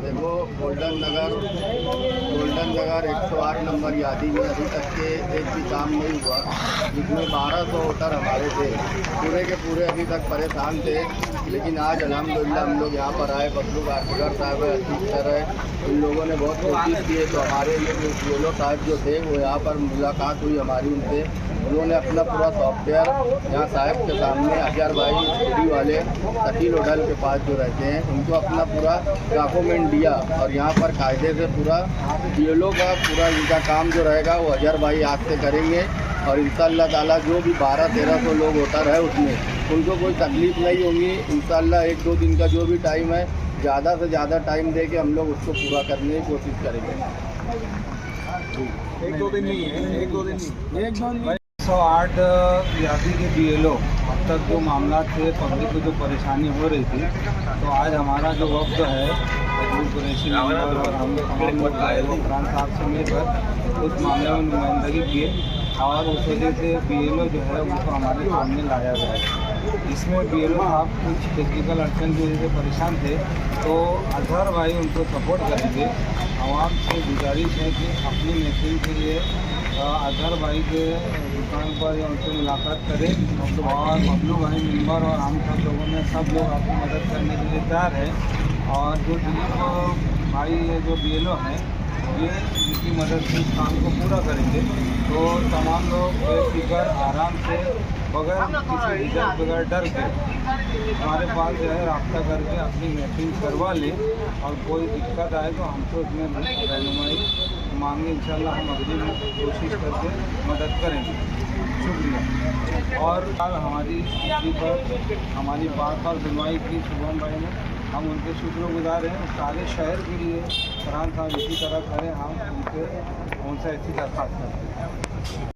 देखो गोल्डन नगर 108 नंबर यादी में अभी तक के एक भी काम नहीं हुआ, जिसमें 1200 वोटर हमारे थे, पूरे के पूरे अभी तक परेशान थे। लेकिन आज अल्हम्दुलिल्लाह हम लोग यहाँ पर आए, बबलू आफगर साहब है, अतीक सर है, इन लोगों ने बहुत कोशिश की है। तो हमारे ये योलो साहब जो थे वो यहाँ पर मुलाकात हुई हमारी उनसे, उन्होंने अपना पूरा सॉफ्टवेयर यहाँ साहब के सामने अजहर भाई स्टडी वाले शकील होटल के पास जो रहते हैं उनको अपना पूरा डॉक्यूमेंट दिया, और यहाँ पर कायदे से पूरा योलो का पूरा इनका काम जो रहेगा वो अजहर भाई आज से करेंगे। और इंशाअल्लाह ताला जो भी 1200-1300 लोग होता रहे उसमें उनको कोई तकलीफ़ नहीं होगी। इंशाअल्लाह 1-2 दिन का जो भी टाइम है, ज़्यादा से ज़्यादा टाइम दे के हम लोग उसको पूरा करने की कोशिश करेंगे। 1-2 दिन नहीं है, 1-2 दिन नहीं, 108 यादी के BLO अब तक जो मामला थे, पब्लिक को जो परेशानी हो रही थी, तो आज हमारा जो वक्त है कुरैशी मेंबर और हम फरहान साहब से मिलकर उस मामले में नुमाइंदगी किए, और उस वजह से BLO जो है उनको हमारे सामने लाया गया है। इसमें BLO साहब कुछ टेक्निकल अड़चन की वजह से परेशान थे, तो अजहर भाई उनको सपोर्ट करेंगे। आवाम से गुजारिश है कि अपनी महफिल के लिए अजहर भाई के दुकान पर या उनसे मुलाकात करें, और बबलू भाई मेंबर और हम सब लोगों ने सब लोग आपकी मदद करने के लिए तैयार है। और जो दिलीप भाई जो BLO हैं ये इनकी मदद से इस काम को पूरा करेंगे। तो तमाम लोग बेफिक्र आराम से बगैर किसी झिझक बगैर डर के हमारे पास जो है रब्ता करके अपनी महफिल करवा लें, और कोई दिक्कत आए तो हमसे उसमें रहनुमाई मांगे, इंशाल्लाह हम अगली कोशिश करके मदद करेंगे। शुक्रिया। और कल हमारी स्थिति पर हमारी बात पर सुनवाई की शुभम भाई ने, हम उनके शुक्रगुजार हैं। सारे शहर के लिए फरहान साहब इसी तरह करें, हम उनसे ऐसी दरख्वास्त करते हैं।